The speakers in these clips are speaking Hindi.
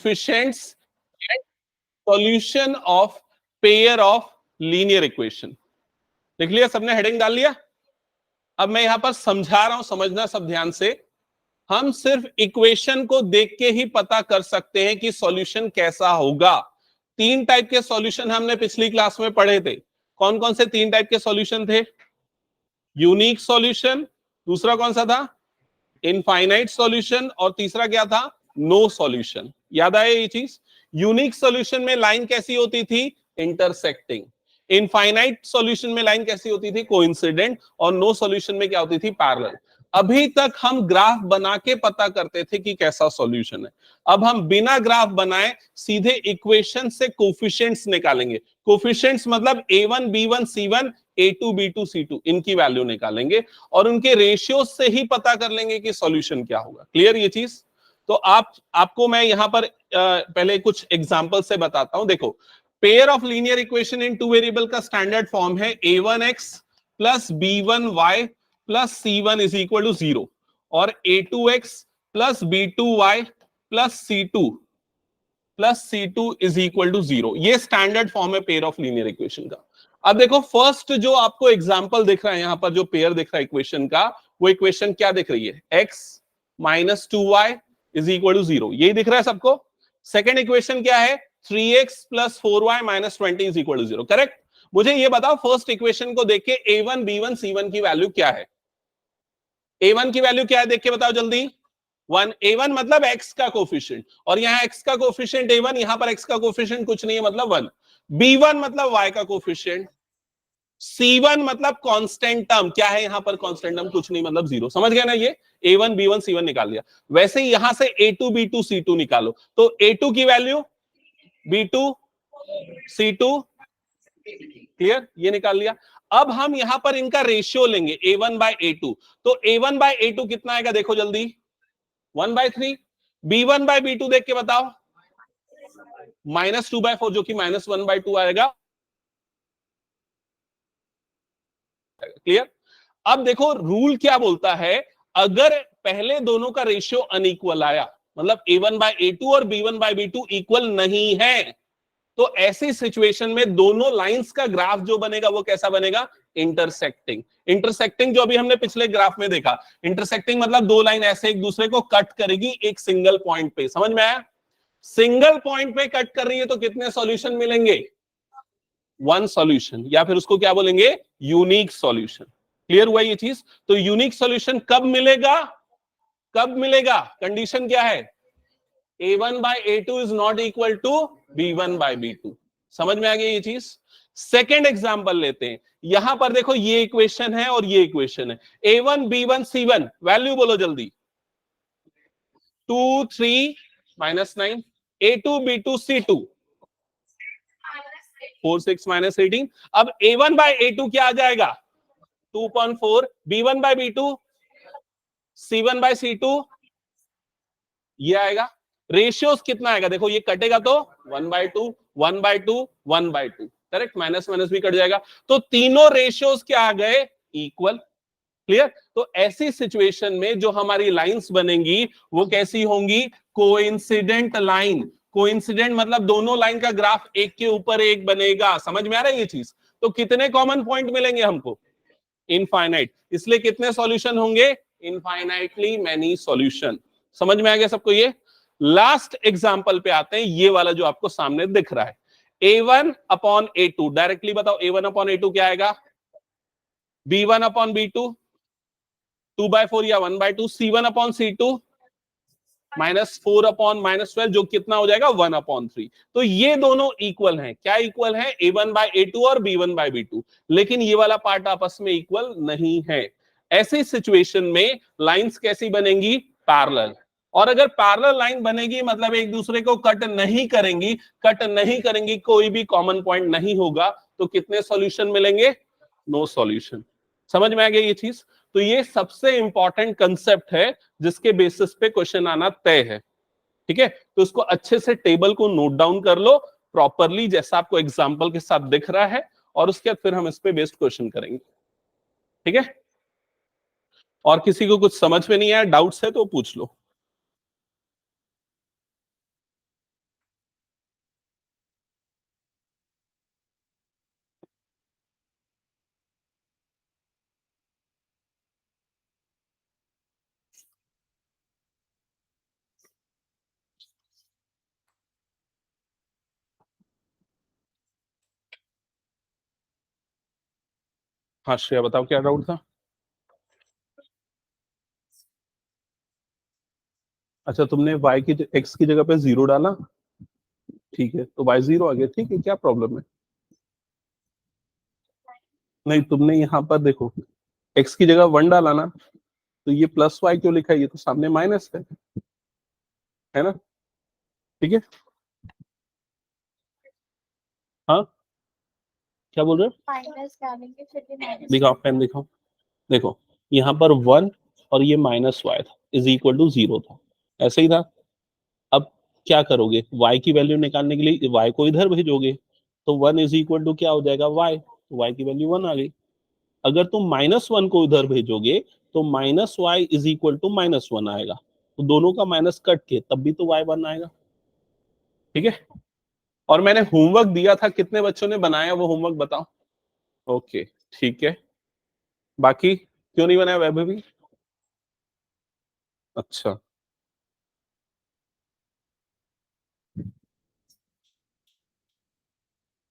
coefficients and solution of pair of linear equation। लिख लिया सबने, हेडिंग डाल लिया। अब मैं यहां पर समझा रहा हूं, समझना सब ध्यान से। हम सिर्फ इक्वेशन को देख के ही पता कर सकते हैं कि सॉल्यूशन कैसा होगा। तीन टाइप के सॉल्यूशन हमने पिछली क्लास में पढ़े थे। कौन कौन से तीन टाइप के सॉल्यूशन थे? यूनिक सॉल्यूशन, दूसरा कौन सा था? इनफाइनाइट सॉल्यूशन, और तीसरा क्या था? No solution. याद आया ये चीज? यूनिक सॉल्यूशन में लाइन कैसी होती थी? इंटरसेक्टिंग। इनफाइनाइट सॉल्यूशन में लाइन कैसी होती थी? कोइंसिडेंट। और नो सॉल्यूशन में क्या होती थी? पैरेलल। अभी तक हम ग्राफ बना के पता करते थे कि कैसा सॉल्यूशन है। अब हम बिना ग्राफ बनाए सीधे इक्वेशन से कोफिशिएंट्स निकालेंगे। कोफिशिएंट्स मतलब a1 b1 c1 a2 b2 c2, इनकी वैल्यू निकालेंगे और उनके रेशियो से ही पता कर लेंगे कि सॉल्यूशन क्या होगा। क्लियर ये चीज? तो आपको मैं यहां पर पहले कुछ एग्जांपल से बताता हूं। देखो, pair of linear equation in two variable का स्टैंडर्ड फॉर्म है a1x plus b1y plus c1 is equal to 0 और a2x plus b2y plus c2 is equal to 0। ये स्टैंडर्ड फॉर्म है पेयर ऑफ लीनियर इक्वेशन का। अब देखो, फर्स्ट जो आपको एग्जांपल दिख रहा है यहां पर, जो पेयर दिख रहा है इक्वेशन का, वो इक्वेशन क्या दिख रही है? x minus 2y is equal to 0। यही दिख रहा है सबको। सेकेंड इक्वेशन क्या है? 3x plus 4y minus 20 is equal to 0। Correct? मुझे ये बताओ, फर्स्ट इक्वेशन को देख के a1 b1 c1 की वैल्यू क्या है? a1 की वैल्यू क्या है देख के बताओ जल्दी। 1। a1 मतलब x का कोफिशिएंट, और यहाँ x का कोफिशिएंट a1, यहां पर x का कोफिशिएंट कुछ नहीं है मतलब 1। b1 मतलब y का कोफिशिएंट, c1 मतलब कांस्टेंट टर्म, क्या है यहां पर? कांस्टेंट टर्म कुछ नहीं मतलब 0। समझ गए ना? ये a1 b1 c1 निकाल लिया। वैसे ही यहां से a2 b2 c2 निकालो, तो a2 की वैल्यू b2 c2, क्लियर? ये निकाल लिया। अब हम यहां पर इनका रेशियो लेंगे a1 बाय a2, तो a1 बाय a2 कितना आएगा देखो जल्दी? 1/3। b1 बाय b2 देख के बताओ, -2/4, जो कि -1/2 आएगा। क्लियर? अब देखो रूल क्या बोलता है, अगर पहले दोनों का रेशियो अनइक्वल आया, मतलब a1 बाय a2 और b1 बाय b2 इक्वल नहीं है, तो ऐसी सिचुएशन में दोनों लाइंस का ग्राफ जो बनेगा वो कैसा बनेगा? इंटरसेक्टिंग। इंटरसेक्टिंग जो अभी हमने पिछले ग्राफ में देखा, इंटरसेक्टिंग मतलब दो लाइन ऐसे एक दूसरे को कट करेगी एक सिंगल पॉइंट पे। समझ में आया? सिंगल पॉइंट पे कट कर रही है तो कितने सॉल्यूशन मिलेंगे? वन सॉल्यूशन, या फिर उसको क्या बोलेंगे? Unique solution. क्लियर हुआ ये चीज? तो यूनिक सॉल्यूशन कब मिलेगा? कब मिलेगा? कंडीशन क्या है? a1 by a2 is not equal to b1 by b2। समझ में आ गया ये चीज? सेकेंड एग्जांपल लेते हैं। यहां पर देखो, ये इक्वेशन है और ये इक्वेशन है। a1 b1 c1 वैल्यू बोलो जल्दी। 2 3 -9। a2 b2 c2 4 6 -18। अब a1 by a2 क्या आ जाएगा? 2.4। b1 by b2 c1 by c2 ये आएगा। रेशियोस कितना आएगा देखो, ये कटेगा तो 1/2 1/2 1/2। करेक्ट? माइनस माइनस भी कट जाएगा, तो तीनों रेशियोस क्या आ गए? इक्वल। क्लियर? तो ऐसी सिचुएशन में जो हमारी लाइंस बनेंगी वो कैसी होंगी? Coincident line. कोइंसिडेंट मतलब दोनों लाइन का ग्राफ एक के ऊपर एक बनेगा। समझ में आ रहा है ये चीज? तो कितने कॉमन पॉइंट मिलेंगे हमको? इनफाइनाइट। इसलिए कितने सॉल्यूशन होंगे? Infinitely many solution. समझ में आ गया सबको ये? लास्ट एग्जांपल पे आते हैं, ये वाला जो आपको सामने दिख रहा है, a1 अपॉन a2। डायरेक्टली बताओ a1 अपॉन a2 क्या आएगा? b1 अपॉन b2 2/4 या 1/2। c1 अपॉन c2 -4 अपॉन -12, जो कितना हो जाएगा? 1/3। तो ये दोनों इक्वल हैं। क्या इक्वल है? a1 बाय a2 और b1 बाय b2। लेकिन ये वाला पार्ट आपस में इक्वल नहीं है। ऐसी सिचुएशन में लाइंस कैसी बनेंगी? पैरेलल। और अगर पैरेलल लाइन बनेगी मतलब एक दूसरे को कट नहीं करेंगी, कोई भी कॉमन पॉइंट नहीं होगा, तो कितने सॉल्यूशन मिलेंगे? No solution. समझ में आ गया ये चीज? तो ये सबसे इंपॉर्टेंट कंसेप्ट है जिसके बेसिस पे क्वेश्चन आना तय है। ठीक है? तो उसको अच्छे से टेबल को नोट डाउन कर लो प्रॉपरली, जैसा आपको एग्जांपल के साथ दिख रहा है, और उसके बाद फिर हम इस पे बेस्ड क्वेश्चन करेंगे। ठीक है? और किसी को कुछ समझ में नहीं आया, डाउट्स है तो पूछ लो। हाँ श्रेया बताओ क्या डाउट था। अच्छा तुमने y की x की जगह पे 0 डाला, ठीक है, तो y 0 आ गया, ठीक है, क्या प्रॉब्लम है। नहीं तुमने यहाँ पर देखो x की जगह 1 डाला ना, तो ये प्लस y क्यों लिखा है, ये तो सामने माइनस है ना, ठीक है। हाँ क्या बोल रहे हो, माइनस डालेंगे फिर भी माइनस। दिखाओ पेन दिखाओ, देखो यहाँ पर 1 और ये माइनस y था इज इक्वल टू 0 था, ऐसे ही था। अब क्या करोगे, y की वैल्यू निकालने के लिए y को इधर भेजोगे, तो 1 इज इक्वल टू क्या हो जाएगा y, तो y की वैल्यू 1 आ गई। अगर तुम -1 को इधर भेजोगे तो minus y is equal to -1 आएगा, तो दोनों का माइनस कट के तब भी तो y 1 आएगा, ठीक है। और मैंने होमवर्क दिया था, कितने बच्चों ने बनाया वो होमवर्क बताओ। ओके ठीक है, बाकी क्यों नहीं बनाया वैभवी। अच्छा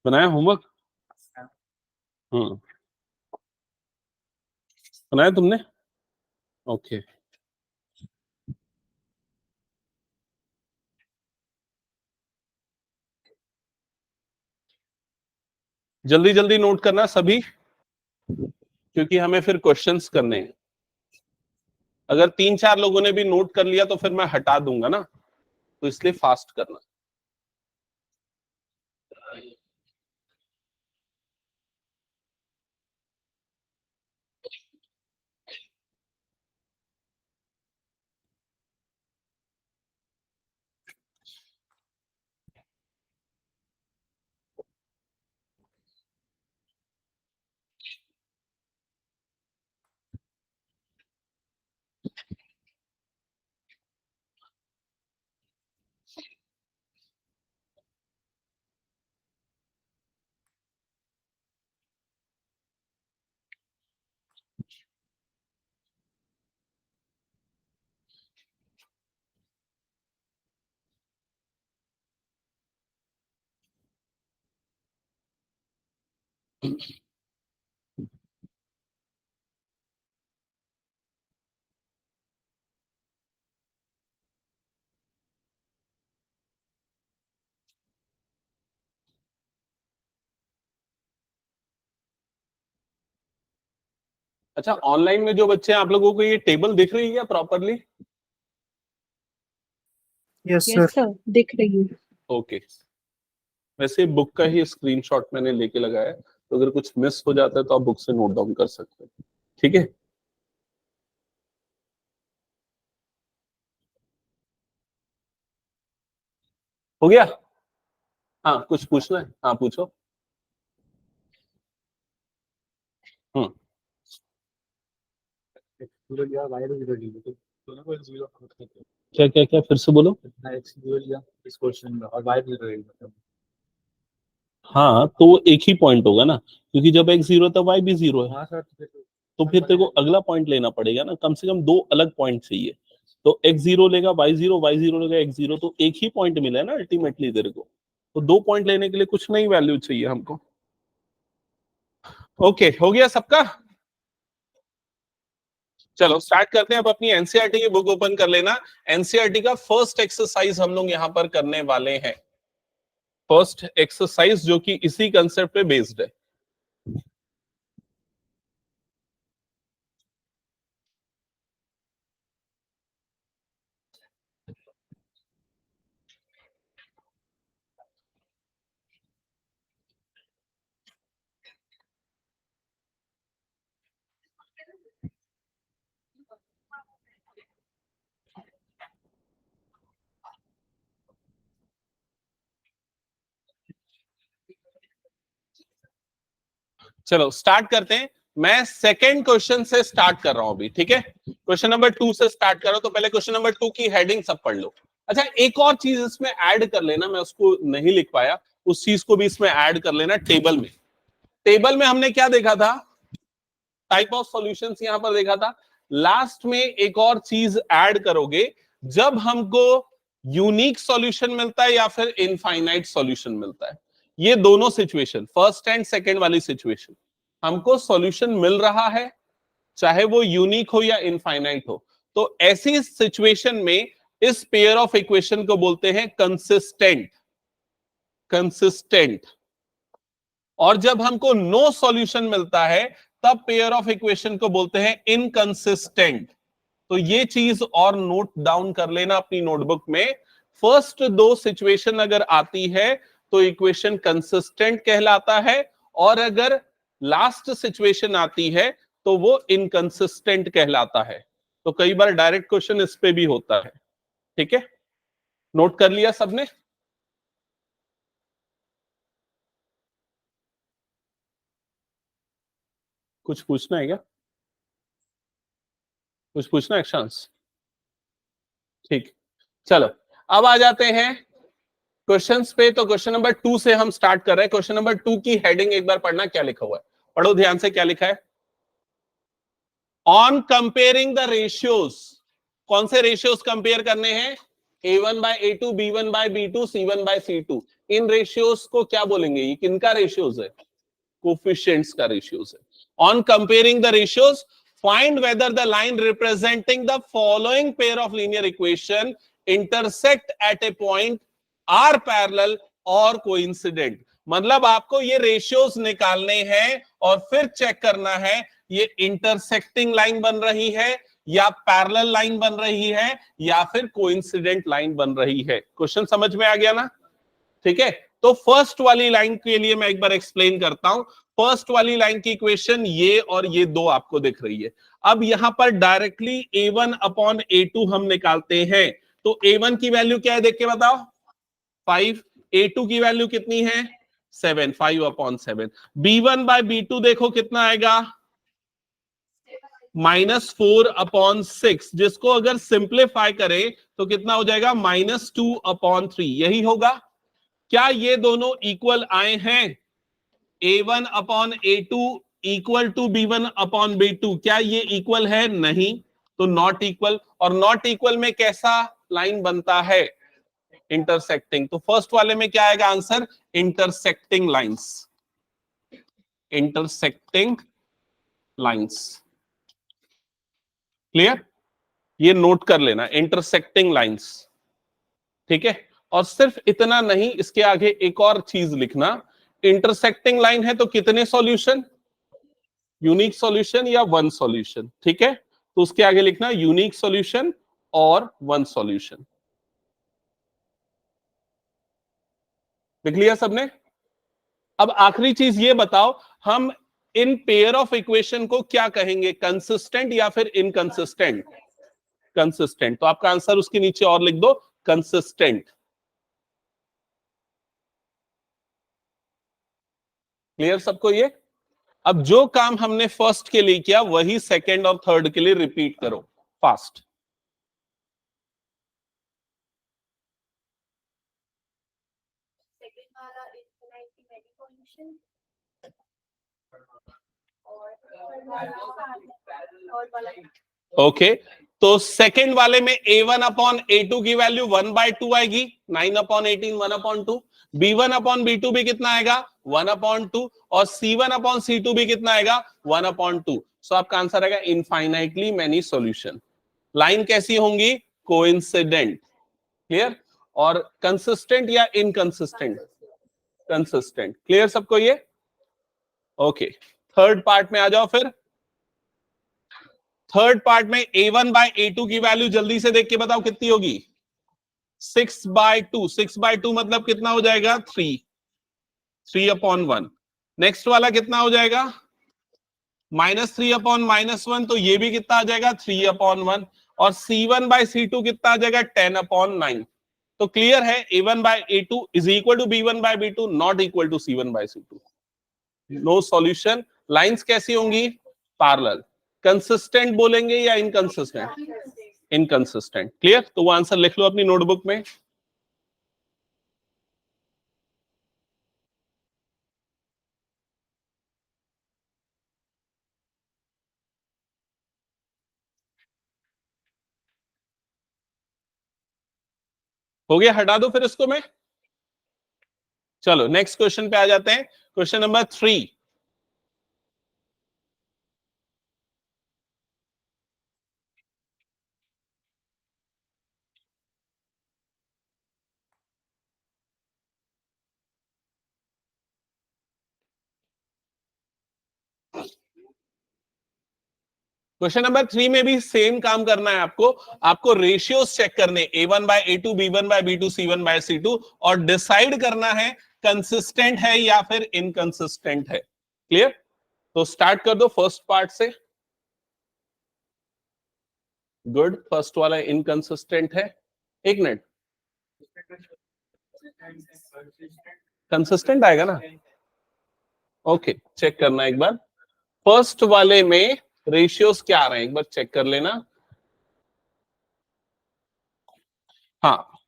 बनाया होमवर्क, हम्म बनाया तुमने, ओके। जल्दी जल्दी नोट करना सभी, क्योंकि हमें फिर क्वेश्चंस करने हैं। अगर 3-4 लोगों ने भी नोट कर लिया तो फिर मैं हटा दूंगा ना, तो इसलिए फास्ट करना। अच्छा ऑनलाइन में जो बच्चे हैं आप लोगों को ये टेबल दिख रही है क्या properly. Yes yes sir. Sir दिख रही है। ओके, वैसे बुक का ही स्क्रीनशॉट मैंने लेके लगाया है, तो अगर कुछ मिस हो जाता है तो आप बुक से नोट डाउन कर सकते हैं, ठीक है। हो गया, हाँ कुछ पूछना है, हाँ पूछो। हम्म क्या क्या क्या फिर से बोलो। हाँ तो वो एक ही पॉइंट होगा ना, क्योंकि जब x 0 तब y भी 0 है, तो फिर तेरे को अगला पॉइंट लेना पड़ेगा ना, कम से कम 2 अलग पॉइंट चाहिए। तो x 0 लेगा y 0 लेगा x 0, तो एक ही पॉइंट मिला है ना अल्टीमेटली तेरे को, तो 2 पॉइंट लेने के लिए कुछ नई वैल्यू चाहिए हमको। ओके हो गया सबका, चलो स्टार्ट करते हैं। अब अपनी एनसीईआरटी की बुक ओपन कर लेना। एनसीईआरटी का फर्स्ट एक्सरसाइज हम लोग यहां पर करने वाले हैं, फर्स्ट एक्सरसाइज जो कि इसी कंसेप्ट पे बेस्ड है। चलो स्टार्ट करते हैं। मैं सेकेंड क्वेश्चन से स्टार्ट कर रहा हूं अभी, ठीक है। क्वेश्चन नंबर 2 से स्टार्ट कर रहा हूं, तो पहले क्वेश्चन नंबर 2 की हेडिंग सब पढ़ लो। अच्छा एक और चीज इसमें ऐड कर लेना, मैं उसको नहीं लिख पाया, उस चीज को भी इसमें ऐड कर लेना। टेबल में, टेबल में हमने क्या देखा था, टाइप ऑफ सॉल्यूशंस यहां पर देखा था। लास्ट में एक और चीज ऐड करोगे, जब हमको यूनिक सॉल्यूशन मिलता है या फिर इनफाइनाइट सॉल्यूशन मिलता है, ये दोनों सिचुएशन, फर्स्ट एंड सेकंड वाली सिचुएशन, हमको सॉल्यूशन मिल रहा है, चाहे वो यूनिक हो या इनफाइनाइट हो। तो ऐसी सिचुएशन में इस पेयर ऑफ इक्वेशन को बोलते हैं कंसिस्टेंट। कंसिस्टेंट। और जब हमको नो सॉल्यूशन मिलता है तब पेयर ऑफ इक्वेशन को बोलते हैं इनकंसिस्टेंट। तो ये चीज और नोट डाउन कर लेना अपनी नोटबुक में। फर्स्ट दो सिचुएशन अगर आती है तो इक्वेशन कंसिस्टेंट कहलाता है, और अगर लास्ट सिचुएशन आती है तो वो इनकंसिस्टेंट कहलाता है। तो कई बार डायरेक्ट क्वेश्चन इस पे भी होता है। ठीक है, नोट कर लिया सबने? कुछ पूछना है क्या? कुछ पूछना है अक्षांश? ठीक, चलो अब आ जाते हैं क्वेश्चंस पे। तो क्वेश्चन नंबर 2 से हम स्टार्ट कर रहे हैं। क्वेश्चन नंबर 2 की हेडिंग एक बार पढ़ना, क्या लिखा हुआ है, पढ़ो ध्यान से। क्या लिखा है? On comparing the ratios. कौन से रेशियोज कंपेयर करने हैं? A1/A2, B1/B2, C1/C2। इन रेशियोज को क्या बोलेंगे? ये किनका रेशियोज है? कोफिशिएंट्स का रेशियोज है। On comparing the ratios, find whether the line representing the following pair of linear equation intersect at a point are parallel or coincident. मतलब आपको ये रेशियोज निकालने हैं और फिर चेक करना है ये इंटरसेक्टिंग लाइन बन रही है या पैरेलल लाइन बन रही है या फिर कोइंसिडेंट लाइन बन रही है। क्वेश्चन समझ में आ गया ना? ठीक है, तो फर्स्ट वाली लाइन के लिए मैं एक बार एक्सप्लेन करता हूं। फर्स्ट वाली लाइन की इक्वेशन ये और ये दो आपको दिख रही है। अब यहां पर डायरेक्टली A1/A2 हम निकालते हैं। तो A1 की वैल्यू क्या है देख के बताओ? 5। A2 की वैल्यू कितनी है? 7। 5/7। B1/B2 देखो कितना आएगा? -4/6, जिसको अगर सिंप्लीफाई करें तो कितना हो जाएगा? -2/3। यही होगा। क्या ये दोनों इक्वल आए हैं? A1/A2 इक्वल टू B1/B2, क्या ये इक्वल है? नहीं, तो नॉट इक्वल। और नॉट इक्वल में कैसा लाइन बनता है? इंटरसेक्टिंग। तो फर्स्ट वाले में क्या आएगा answer? Intersecting lines. Intersecting lines. Clear? ये नोट कर लेना, इंटरसेक्टिंग लाइंस। ठीक है, और सिर्फ इतना नहीं, इसके आगे एक और चीज लिखना। इंटरसेक्टिंग लाइन है तो कितने सॉल्यूशन? यूनिक सॉल्यूशन या वन सॉल्यूशन। ठीक है, तो उसके आगे लिखना यूनिक सॉल्यूशन और वन सॉल्यूशन। लिख लिया सबने? अब आखिरी चीज ये बताओ, हम इन पेयर ऑफ इक्वेशन को क्या कहेंगे? कंसिस्टेंट या फिर इनकंसिस्टेंट? कंसिस्टेंट। तो आपका आंसर उसके नीचे और लिख दो, कंसिस्टेंट। क्लियर सबको ये? अब जो काम हमने फर्स्ट के लिए किया वही सेकंड और थर्ड के लिए रिपीट करो फास्ट। सेकंड वाला इनफाइनाइट की मैनी सॉल्यूशन और वाला ओके, तो सेकंड वाले में A1/A2 की वैल्यू 1/2 आएगी, 9/18, 1/2। B1/B2 भी कितना आएगा? 1/2। और C1/C2 भी कितना आएगा? 1/2। सो आपका आंसर आएगा इनफाइनाइटली मेनी सॉल्यूशन। लाइन कैसी होंगी? कोइंसिडेंट। क्लियर? और कंसिस्टेंट या इनकंसिस्टेंट? कंसिस्टेंट। क्लियर सबको ये? ओके, थर्ड पार्ट में आ जाओ फिर। थर्ड पार्ट में A1/A2 की वैल्यू जल्दी से देख के बताओ कितनी होगी? 6/2। 6/2 मतलब कितना हो जाएगा? 3। 3/1। नेक्स्ट वाला कितना हो जाएगा? -3/-1, तो ये भी कितना आ जाएगा? 3/1। और C1/C2 कितना आ जाएगा? 10/9। तो क्लियर है, A1/A2 is equal to B1/B2, not equal to C1/C2। No solution. Lines कैसी होंगी? पैरेलल। कंसिस्टेंट बोलेंगे या इनकंसिस्टेंट? इनकंसिस्टेंट। क्लियर? तो वो आंसर लिख लो अपनी नोटबुक में। हो गया, हटा दो फिर इसको मैं। चलो नेक्स्ट क्वेश्चन पे आ जाते हैं। Question number 3। क्वेश्चन नंबर 3 में भी सेम काम करना है आपको रेशियोज चेक करने A1/A2, B1/B2, C1/C2 और डिसाइड करना है कंसिस्टेंट है या फिर इनकंसिस्टेंट है। क्लियर? तो स्टार्ट कर दो फर्स्ट पार्ट से। गुड, फर्स्ट वाला इनकंसिस्टेंट है। एक मिनट, कंसिस्टेंट आएगा ना? ओके, चेक करना एक बार। फर्स्ट वाले में रेशियोज क्या आ रहे हैं एक बार चेक कर लेना। हाँ,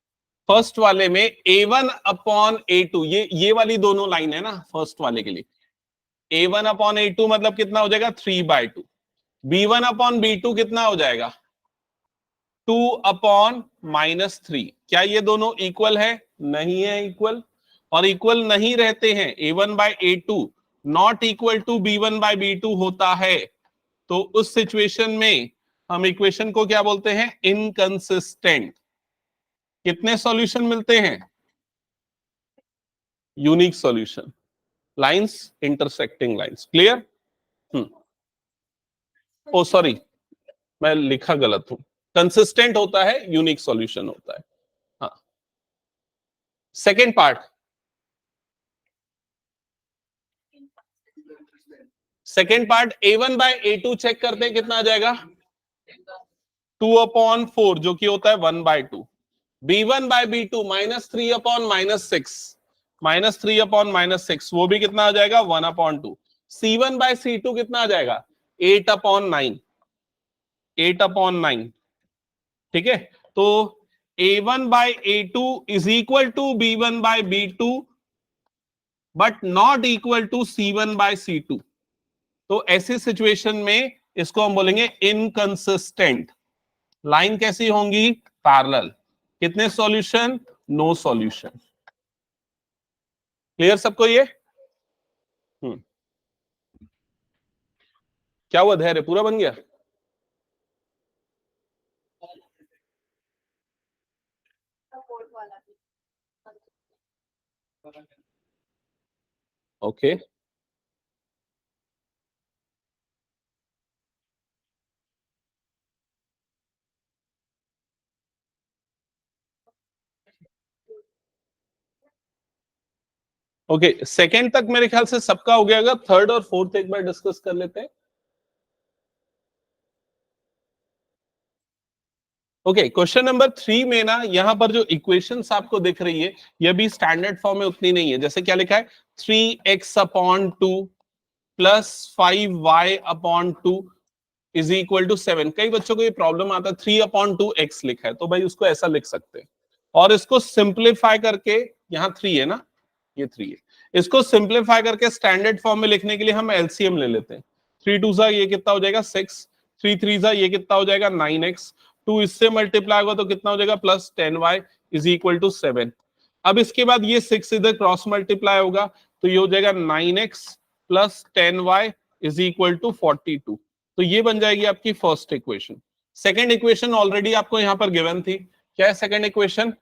फर्स्ट वाले में A1/A2, ये वाली दोनों लाइन है ना फर्स्ट वाले के लिए। A1/A2 मतलब कितना हो जाएगा 3/2। B1/B2 कितना हो जाएगा 2/-3। क्या ये दोनों इक्वल है? नहीं है इक्वल। और इक्वल नहीं रहते हैं, A1/A2 not equal to B1/B2 होता है, तो उस सिचुएशन में हम इक्वेशन को क्या बोलते हैं? इनकंसिस्टेंट। कितने सॉल्यूशन मिलते हैं? Unique solution, lines intersecting lines. Clear? Oh sorry, मैं लिखा गलत हूं। कंसिस्टेंट होता है, यूनिक सॉल्यूशन होता है। हाँ, सेकेंड पार्ट, A1/A2 चेक करते हैं कितना आ जाएगा 2/4 जो कि होता है 1/2। B1/B2 -3/-6, -3/-6 वो भी कितना आ जाएगा 1/2। C1/C2 कितना आ जाएगा 8/9, 8/9। ठीक है, तो A1/A2 is equal to B1/B2 but not equal to C1/C2। तो ऐसी सिचुएशन में इसको हम बोलेंगे इनकंसिस्टेंट। लाइन कैसी होंगी? पैरेलल। कितने सॉल्यूशन? No solution. क्लियर सबको ये? क्या हुआ धैर्य पूरा बन गया? सपोर्ट वाला भी। ओके, ओके, सेकंड तक मेरे ख्याल से सबका हो गया होगा। थर्ड और फोर्थ एक बार डिस्कस कर लेते हैं। ओके, क्वेश्चन नंबर 3 में ना यहां पर जो इक्वेशंस आपको दिख रही है ये भी स्टैंडर्ड फॉर्म में उतनी नहीं है। जैसे क्या लिखा है 3x/2 plus 5y/2 is equal to 7। कई बच्चों को ये प्रॉब्लम आता है 3/2x लिखा है, तो भाई उसको ऐसा लिख सकते हैं। और इसको सिंप्लीफाई करके, यहाँ 3 है ना, ये 3 है, इसको सिंप्लीफाई करके स्टैंडर्ड फॉर्म में लिखने के लिए हम एलसीएम ले लेते हैं। 3 2 ये कितना हो जाएगा 6, 3 3 ये कितना हो जाएगा 9x, 2 इससे मल्टीप्लाई होगा तो कितना हो जाएगा +10y इज इक्वल टू 7। अब इसके बाद ये 6 इधर क्रॉस मल्टीप्लाई होगा तो ये हो जाएगा 9x plus 10y is equal to 42। तो ये बन जाएगी आपकी first equation. Second equation already आपको यहां पर गिवन थी। क्या है second equation?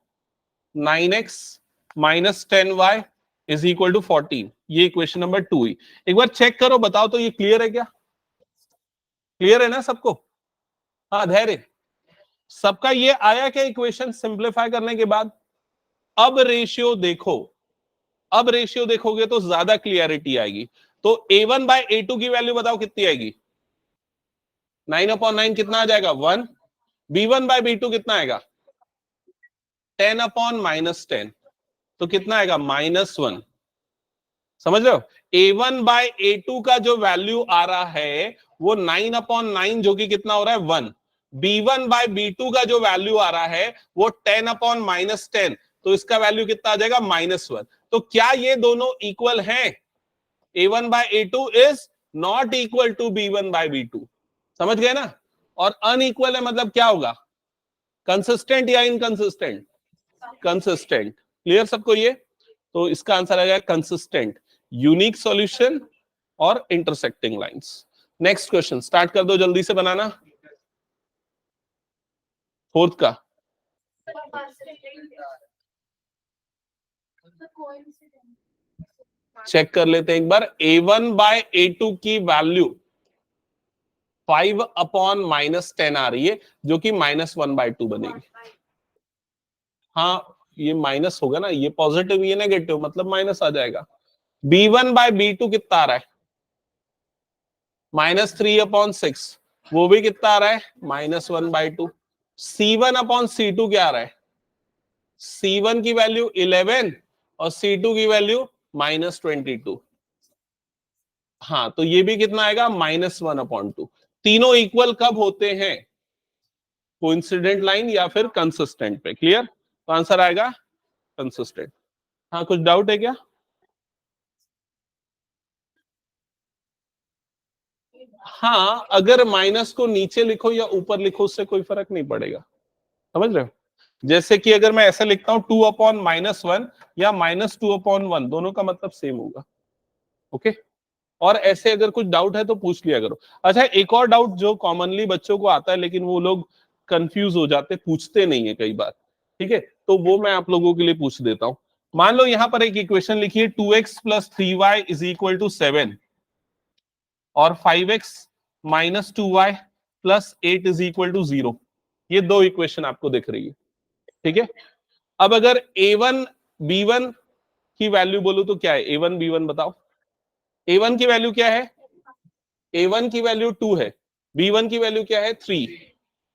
9x minus 10y is equal to 14। ये इक्वेशन नंबर 2 ही। एक बार चेक करो, बताओ तो ये क्लियर है क्या? क्लियर है ना सबको? हाँ धैर्य, सबका ये आया क्या इक्वेशन सिंप्लीफाई करने के बाद? अब रेशियो देखो, अब रेशियो देखोगे तो ज्यादा क्लियरिटी आएगी। तो A1/A2 की वैल्यू बताओ कितनी आएगी? 9/9 कितना आ जाएगा 1। B1/B2 कितना आएगा 10/-10, तो कितना आएगा -1। समझ रहे हो? A1/A2 का जो वैल्यू आ रहा है वो 9/9 जो कि कितना हो रहा है 1। B1/B2 का जो वैल्यू आ रहा है वो 10/-10, तो इसका वैल्यू कितना आ जाएगा -1। तो क्या ये दोनों इक्वल हैं? A1/A2 is not equal to B1/B2। समझ गए ना? और अनइक्वल है मतलब क्या होगा? कंसिस्टेंट या इनकंसिस्टेंट? कंसिस्टेंट। क्लियर सबको ये? तो इसका आंसर आ जाएगा कंसिस्टेंट, यूनिक सॉल्यूशन और intersecting lines. Next question start कर दो जल्दी से बनाना, फोर्थ का। चेक कर लेते हैं एक बार। A1/A2 की वैल्यू 5/-10 आ रही है, जो कि -1/2 बनेगी। हाँ, ये माइनस होगा ना, ये पॉजिटिव ये नेगेटिव, मतलब माइनस आ जाएगा। B1/B2 कितना आ रहा है? -3/6, वो भी कितना आ रहा है? -1/2। C1/C2 क्या आ रहा है? C1 की वैल्यू 11 और C2 की वैल्यू -22। हाँ, तो ये भी कितना आएगा? -1/2। तीनों इक्वल कब होते हैं? कोइंसिडेंट लाइन या फिर कंसिस्टेंट पे। क्लियर? तो आंसर आएगा कंसिस्टेंट। हाँ, कुछ डाउट है क्या? हाँ, अगर माइनस को नीचे लिखो या ऊपर लिखो उससे कोई फर्क नहीं पड़ेगा, समझ रहे हो? जैसे कि अगर मैं ऐसा लिखता हूं 2/-1 या -2/1, दोनों का मतलब सेम होगा। ओके, और ऐसे अगर कुछ डाउट है तो पूछ लिया करो। अच्छा, एक और डाउट जो कॉमनली बच्चों को आता है, लेकिन वो लोग कंफ्यूज हो जाते, पूछते नहीं है कई बार, ठीक है, तो वो मैं आप लोगों के लिए पूछ देता हूं। मान लो यहां पर एक इक्वेशन लिखिए 2x + 3y = 7 और 5x - 2y + 8 = 0। ये दो इक्वेशन आपको दिख रही है, ठीक है। अब अगर a1 b1 की वैल्यू बोलूं तो क्या है? a1 b1 बताओ। a1 की वैल्यू क्या है? a1 की वैल्यू 2 है, b1 की वैल्यू क्या है? 3।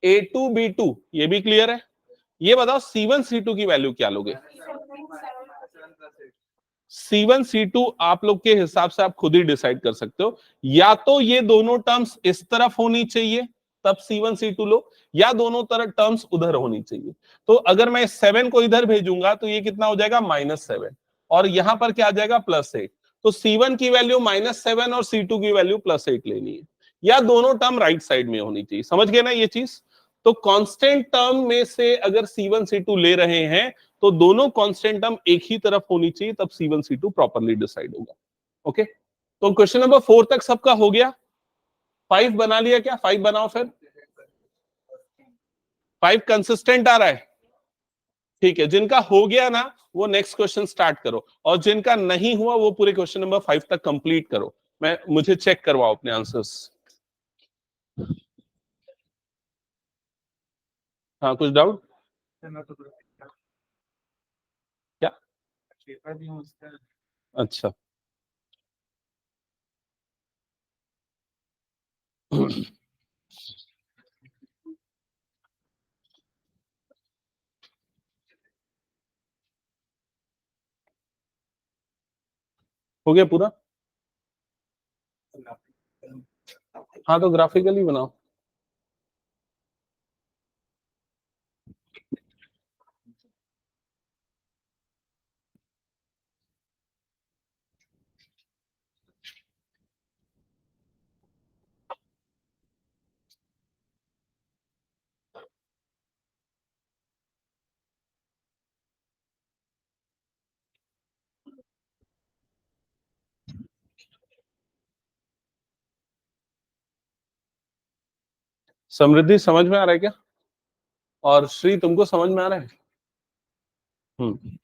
a2 b2 ये भी क्लियर है। ये बताओ c1 c2 की वैल्यू क्या लोगे? C1 C2 आप लोग के हिसाब से आप खुद ही डिसाइड कर सकते हो, या तो ये दोनों टर्म्स इस तरफ होनी चाहिए तब C1 C2 लो, या दोनों तरफ टर्म्स उधर होनी चाहिए। तो अगर मैं 7 को इधर भेजूंगा तो ये कितना हो जाएगा? -7, और यहां पर क्या आ जाएगा? +8। तो C1 की वैल्यू -7 और C2 की वैल्यू +8 लेनी है, या दोनों टर्म राइट साइड में होनी चाहिए। समझ गए ना ये चीज? तो कांस्टेंट टर्म में से अगर C1 C2 ले रहे हैं तो दोनों कांस्टेंट टर्म एक ही तरफ होनी चाहिए, तब C1 C2 प्रॉपर्ली डिसाइड होगा। ओके, तो क्वेश्चन नंबर 4 तक सबका हो गया। 5 बना लिया क्या? 5 बनाओ फिर। 5 कंसिस्टेंट आ रहा है, ठीक है। जिनका हो गया ना वो नेक्स्ट क्वेश्चन स्टार्ट करो, और जिनका नहीं हुआ वो पूरे क्वेश्चन नंबर 5 तक कंप्लीट करो। मुझे चेक करवाओ अपने आंसर्स। हाँ, कुछ डाउट? क्या? अच्छा हो गया पूरा? हाँ, तो ग्राफिकली बनाओ। समृद्धि समझ में आ रहा है क्या? और श्री तुमको समझ में आ रहा है? हम्म।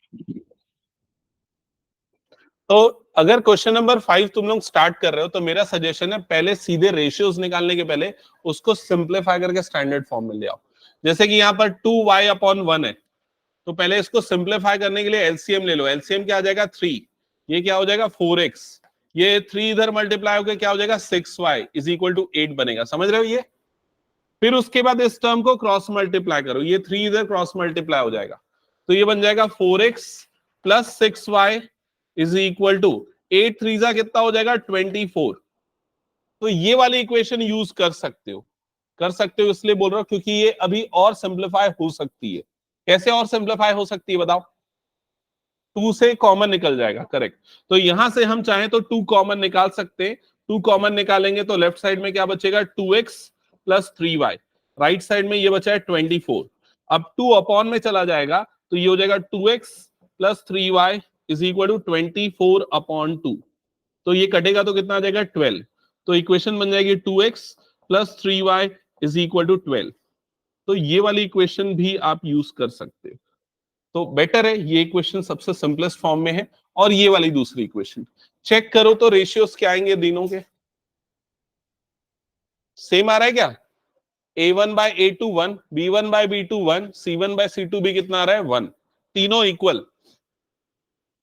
तो अगर क्वेश्चन नंबर 5 तुम लोग स्टार्ट कर रहे हो तो मेरा सजेशन है पहले सीधे रेशियोज निकालने के पहले उसको सिंप्लीफाई करके स्टैंडर्ड फॉर्म में ले आओ। जैसे कि यहाँ पर 2y/1 है, तो पहले इसको सिंप्लीफाई करने के लिए एलसीएम ले लो। एलसीएम क्या आ जाएगा? 3। ये क्या हो जाएगा? 4x। ये 3 इधर मल्टीप्लाई होकर क्या हो जाएगा? 6y = 8 बनेगा। समझ रहे हो ये? फिर उसके बाद इस टर्म को क्रॉस मल्टीप्लाई करो, ये 3 इधर क्रॉस मल्टीप्लाई हो जाएगा, तो ये बन जाएगा 4x + 6y = 8 3 कितना हो जाएगा? 24। तो ये वाली इक्वेशन यूज कर सकते हो। कर सकते हो इसलिए बोल रहा हूं क्योंकि ये अभी और सिंप्लीफाई हो सकती है। कैसे और सिंप्लीफाई हो सकती है बताओ? 2 से कॉमन निकल जाएगा, करेक्ट। तो यहां से हम चाहें तो 2 कॉमन निकाल सकते हैं। 2 कॉमन निकालेंगे तो लेफ्ट साइड में क्या बचेगा? 2x + 3y। राइट साइड में ये बचा है 24। अब 2 अपॉन में चला जाएगा तो ये हो जाएगा 2x + 3y = 24/2। तो ये कटेगा तो कितना आ जाएगा? 12। तो इक्वेशन बन जाएगी 2x + 3y = 12। तो ये वाली इक्वेशन भी आप यूज कर सकते हो। तो बेटर है, ये इक्वेशन सबसे सिंपलेस्ट फॉर्म में है। और ये वाली दूसरी इक्वेशन चेक करो तो रेशियोज क्या आएंगे दिनों के? सेम आ रहा है क्या? A1 bye A2 1, B1 bye B2 1, C1 bye C2 भी कितना आ रहा है? 1। तीनों इक्वल,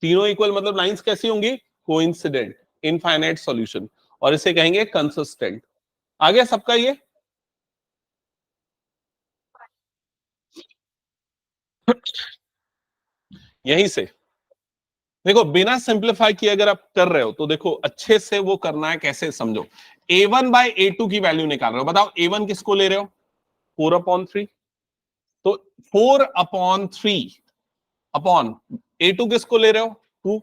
तीनों इक्वल मतलब लाइंस कैसी होंगी? कोइंसिडेंट, इनफाइनाइट सॉल्यूशन, और इसे कहेंगे कंसिस्टेंट। आ गया सबका ये? यहीं से देखो, बिना सिंप्लीफाई किए अगर आप कर रहे हो तो देखो अच्छे से वो करना है। कैसे समझो, A1 बाय A2 की वैल्यू निकाल रहे हो, बताओ A1 किसको ले रहे हो? 4/3। तो 4/3 अपॉन A2 किसको ले रहे हो? 2।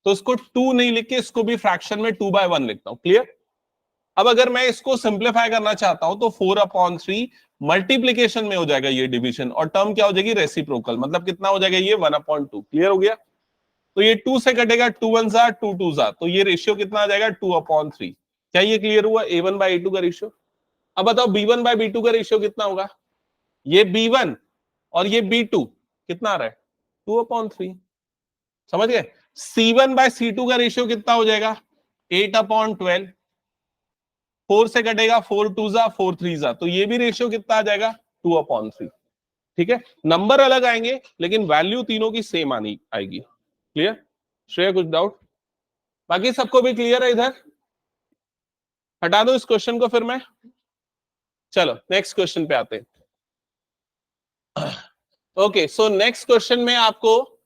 तो इसको 2 नहीं लिख के इसको भी फ्रैक्शन में 2/1 लिखता हूं। क्लियर? अब अगर मैं इसको सिंप्लीफाई करना चाहता हूं तो 4/3 मल्टीप्लीकेशन में हो जाएगा ये डिवीजन, और टर्म क्या हो जाएगी? रेसिप्रोकल, मतलब कितना हो जाएगा ये? 1/2। क्लियर हो गया? तो ये 2 से कटेगा, 2 1 जा 2 2 जा, तो ये रेशियो कितना आ जाएगा? 2/3। क्या ये क्लियर हुआ? A1 बाय A2 का रेशियो। अब बताओ B1 बाय B2 का रेशियो कितना होगा? ये B1 और ये B2 कितना आ रहा है? 2/3। समझ गए? C1 बाय C2 का रेशियो कितना हो जाएगा? 8/12। 4 से कटेगा, 4 2 जा 4 3 जा, तो ये भी रेशियो कितना आ जाएगा? 2/3। ठीक है, नंबर अलग आएंगे लेकिन वैल्यू तीनों की सेम आनी आएगी। क्लियर? श्रेय कुछ डाउट? बाकी सबको भी क्लियर है इधर? हटा दो इस क्वेश्चन को फिर मैं। चलो नेक्स्ट क्वेश्चन पे आते हैं। ओके, सो नेक्स्ट क्वेश्चन में आपको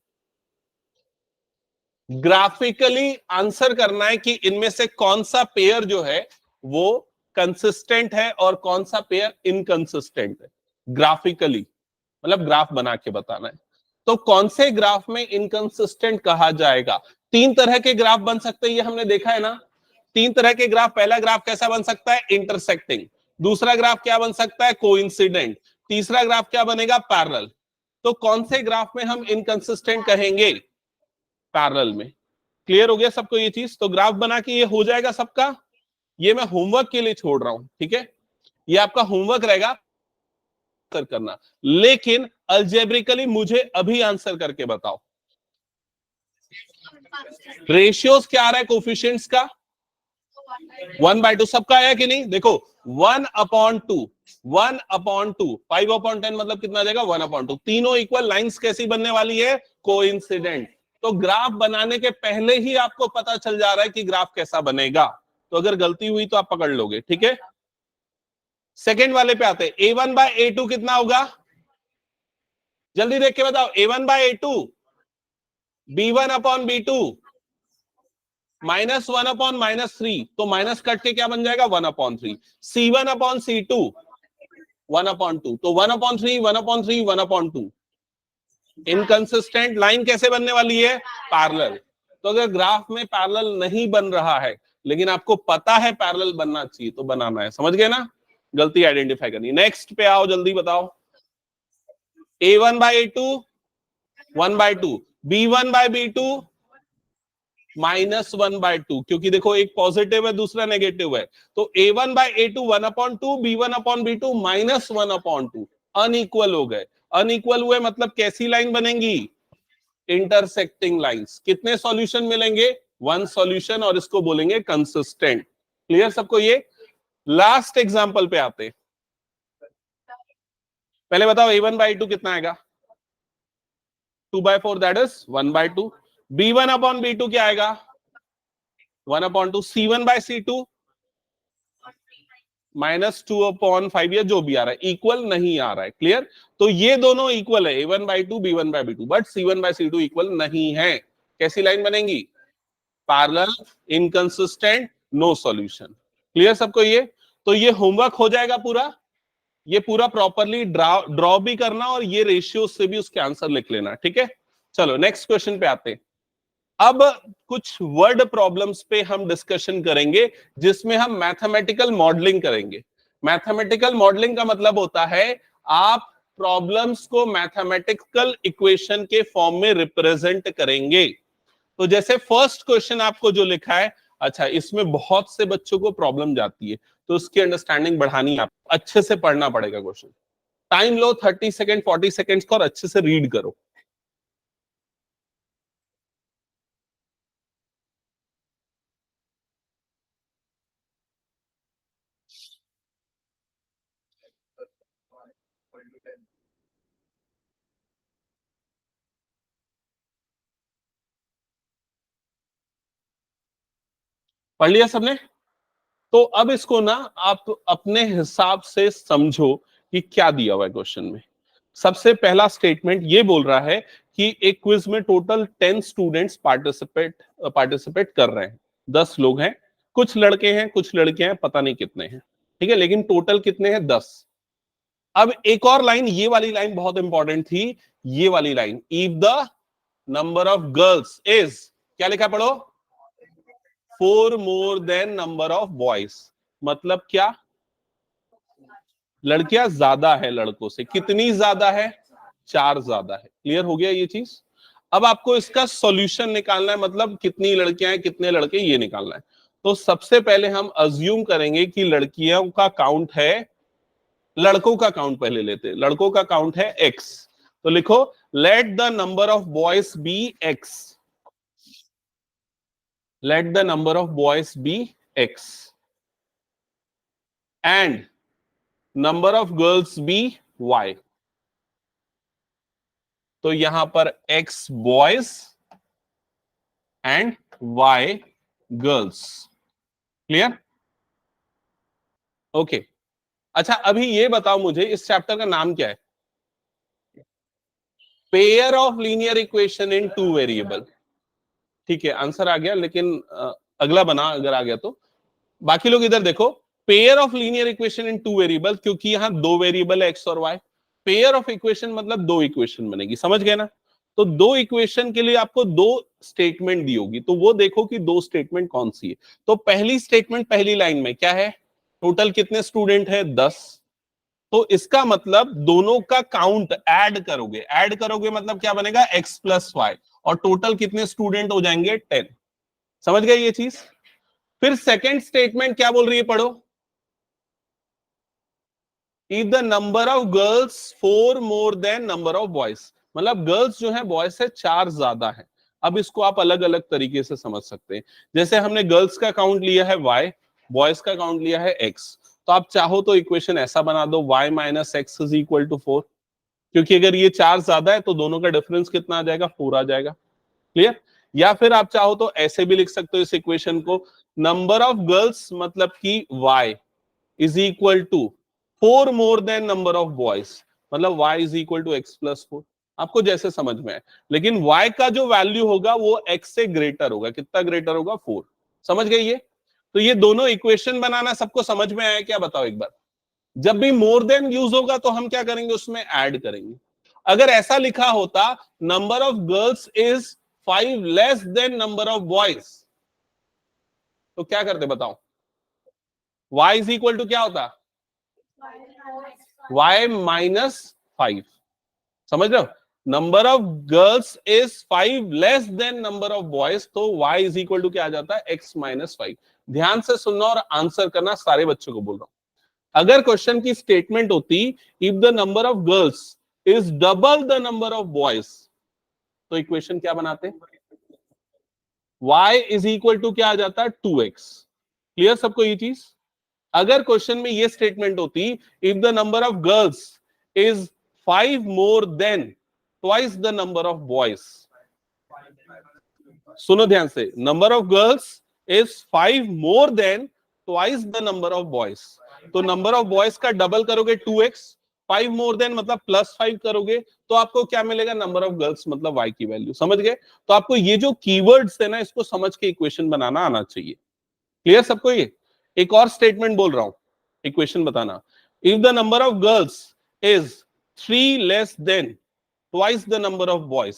ग्राफिकली आंसर करना है कि इनमें से कौन सा पेयर जो है वो कंसिस्टेंट है और कौन सा पेयर इनकंसिस्टेंट है। ग्राफिकली मतलब ग्राफ बना के बताना है। तो कौन से ग्राफ में इनकंसिस्टेंट कहा जाएगा? तीन तरह के ग्राफ बन सकते हैं, ये हमने देखा है ना। तीन तरह के ग्राफ, पहला ग्राफ कैसा बन सकता है? इंटरसेक्टिंग। दूसरा ग्राफ क्या बन सकता है? कोइंसिडेंट। तीसरा ग्राफ क्या बनेगा? पैरेलल। तो कौन से ग्राफ में हम इनकंसिस्टेंट कहेंगे? पैरेलल में। क्लियर हो गया सबको ये चीज? तो ग्राफ बना के ये हो जाएगा सबका। ये मैं होमवर्क के लिए छोड़ रहा हूं, ठीक है? ये आपका होमवर्क रहेगा करना, लेकिन अल्जेब्रिकली मुझे अभी आंसर करके बताओ। रेशियोज क्या आ रहा है कोफिशिएंट्स का? 1/2। सबका आया कि नहीं? देखो 1/2, 1/2, 5/10 मतलब कितना आ जाएगा? 1/2। तीनों इक्वल लाइंस कैसी बनने वाली है? कोइंसिडेंट। तो ग्राफ बनाने के पहले ही आपको पता चल जा रहा है कि ग्राफ कैसा बनेगा। तो अगर गलती हुई तो आप पकड़ लोगे, ठीक है? सेकेंड वाले पे आते हैं। A1 बाय A2 कितना होगा? जल्दी देख के बताओ। A1 बाय A2, B1/B2 -1/-3, तो माइनस कट के क्या बन जाएगा? 1/3। C1/C2 1/2, तो 1/3, 1/3, 1/2। इनकंसिस्टेंट लाइन कैसे बनने वाली है? पैरेलल। तो अगर ग्राफ में पैरेलल नहीं बन रहा है लेकिन आपको पता है पैरेलल बनना चाहिए तो बनाना है। समझ गए ना? गलती आइडेंटिफाई करनी। नेक्स्ट पे आओ, जल्दी बताओ। A1 bye A2 1/2, B1 bye B2 -1/2, क्योंकि देखो एक पॉजिटिव है दूसरा नेगेटिव है। तो A1 bye A2 1/2, B1/B2 -1/2। Unequal हो गए। अनइक्वल हुए मतलब कैसी लाइन बनेंगी? Intersecting lines. कितने सॉल्यूशन मिलेंगे? वन सॉल्यूशन, और इसको बोलेंगे कंसिस्टेंट। क्लियर सबको ये? लास्ट एग्जांपल पे आते। पहले बताओ A1 बाय A2 कितना आएगा? 2/4, दैट इज 1/2। B1/B2 क्या आएगा? 1/2। C1 बाय C2 -2/5, या जो भी आ रहा है, इक्वल नहीं आ रहा है। क्लियर? तो ये दोनों इक्वल है, A1/2, B1/B2, but C1/C2 equal नहीं है। कैसी लाइन बनेगी? Parallel, inconsistent, no solution. Clear सबको ये? तो ये होमवर्क हो जाएगा पूरा। ये पूरा प्रॉपरली ड्रॉ भी करना और ये रेशियो से भी उसके आंसर लिख लेना, ठीक है? चलो नेक्स्ट क्वेश्चन पे आते हैं। अब कुछ वर्ड प्रॉब्लम्स पे हम डिस्कशन करेंगे जिसमें हम मैथमेटिकल मॉडलिंग करेंगे। मैथमेटिकल मॉडलिंग का मतलब होता है आप प्रॉब्लम्स को मैथमेटिकल इक्वेशन के फॉर्म में रिप्रेजेंट करेंगे। तो जैसे फर्स्ट क्वेश्चन आपको जो लिखा है, अच्छा इसमें बहुत से बच्चों को प्रॉब्लम जाती है, तो उसकी अंडरस्टैंडिंग बढ़ानी है। आप अच्छे से पढ़ना पड़ेगा क्वेश्चन। टाइम लो 30 सेकेंड 40 सेकेंड का और अच्छे से रीड करो। पढ़ लिया सबने? तो अब इसको ना आप अपने हिसाब से समझो कि क्या दिया हुआ है क्वेश्चन में। सबसे पहला स्टेटमेंट ये बोल रहा है कि एक क्विज में टोटल 10 स्टूडेंट्स पार्टिसिपेट कर रहे हैं। 10 लोग हैं, कुछ लड़के हैं कुछ लड़कियां हैं, पता नहीं कितने हैं, ठीक है, लेकिन टोटल कितने हैं? 10। अब एक और लाइन, ये वाली लाइन बहुत इंपॉर्टेंट थी, ये वाली line, if the number of girls is, क्या लिखा पढ़ो, 4 more than number of boys. मतलब क्या? लड़कियां ज्यादा है लड़कों से। कितनी ज्यादा है? 4 ज्यादा है। क्लियर हो गया ये चीज? अब आपको इसका सॉल्यूशन निकालना है, मतलब कितनी लड़कियां हैं कितने लड़के, ये निकालना है। तो सबसे पहले हम अज्यूम करेंगे कि लड़कियों का काउंट है, लड़कों का काउंट पहले लेते हैं। लड़कों का काउंट है x, तो लिखो let the number of boys be x, let the number of boys be x and number of girls be y। तो यहां पर x boys and y girls. Clear? Okay. अच्छा, अभी ये बताओ मुझे इस चैप्टर का नाम क्या है? Pair of linear equation in two variable. ठीक है, आंसर आ गया, लेकिन अगला बना अगर आ गया तो। बाकी लोग इधर देखो, pair of linear equation in two variable, क्योंकि यहां दो वेरिएबल है एक्स और वाई। पेयर ऑफ इक्वेशन मतलब दो इक्वेशन बनेगी, समझ गए ना? तो दो इक्वेशन के लिए आपको दो स्टेटमेंट दी होगी, तो वो देखो कि दो स्टेटमेंट कौन सी है। तो पहली स्टेटमेंट पहली लाइन में क्या है? टोटल कितने स्टूडेंट है? 10। तो इसका मतलब दोनों का काउंट ऐड करोगे, ऐड करोगे मतलब क्या बनेगा? x प्लस वाई, और टोटल कितने स्टूडेंट हो जाएंगे? 10। समझ गए ये चीज? फिर सेकंड स्टेटमेंट क्या बोल रही है, पढ़ो। If the number of girls 4 more than number of boys, मतलब गर्ल्स जो है बॉयज से 4 ज्यादा है। अब इसको आप अलग अलग तरीके से समझ सकते हैं। जैसे हमने गर्ल्स का काउंट लिया है y, बॉयज का काउंट लिया है x, तो आप चाहो तो इक्वेशन ऐसा बना दो, y minus x is equal to 4, क्योंकि अगर ये 4 ज्यादा है तो दोनों का डिफरेंस कितना आ जाएगा? 4 आ जाएगा। क्लियर? या फिर आप चाहो तो ऐसे भी लिख सकते हो इस इक्वेशन को, नंबर ऑफ गर्ल्स मतलब कि y is equal to 4 more than number of boys, मतलब y is equal to x plus 4। आपको जैसे समझ में आए, लेकिन y का जो वैल्यू होगा वो x से ग्रेटर होगा। कितना ग्रेटर होगा? 4। समझ गए ये? तो ये दोनों इक्वेशन बनाना सबको समझ में आया क्या? बताओ एक बार। जब भी मोर देन यूज होगा तो हम क्या करेंगे? उसमें ऐड करेंगे। अगर ऐसा लिखा होता number of girls is 5 less than number of boys, तो क्या करते बताओ? y इज इक्वल टू क्या होता? y minus 5। समझ रहे हो? Number of girls is 5 less than number of boys, तो y इज इक्वल टू क्या आ जाता है? x minus 5। ध्यान से सुनना और आंसर करना, सारे बच्चों को बोल रहा हूं। अगर क्वेश्चन की स्टेटमेंट होती if the number of girls is double the number of boys, तो इक्वेशन क्या बनाते? y इज इक्वल टू क्या आ जाता है? 2x। क्लियर सबको ये चीज? अगर क्वेश्चन में ये स्टेटमेंट होती if the number of girls is 5 more than twice the number of boys, सुनो ध्यान से, number of girls is 5 more than twice the number of boys, तो नंबर ऑफ बॉयज का डबल करोगे 2x, 5 मोर देन मतलब प्लस 5 करोगे तो आपको क्या मिलेगा? नंबर ऑफ गर्ल्स मतलब y की वैल्यू। समझ गए? तो आपको ये जो कीवर्ड्स है ना, इसको समझ के इक्वेशन बनाना आना चाहिए। क्लियर सबको ये? एक और स्टेटमेंट बोल रहा हूं, इक्वेशन बताना। If the number of girls is 3 less than twice the number of boys,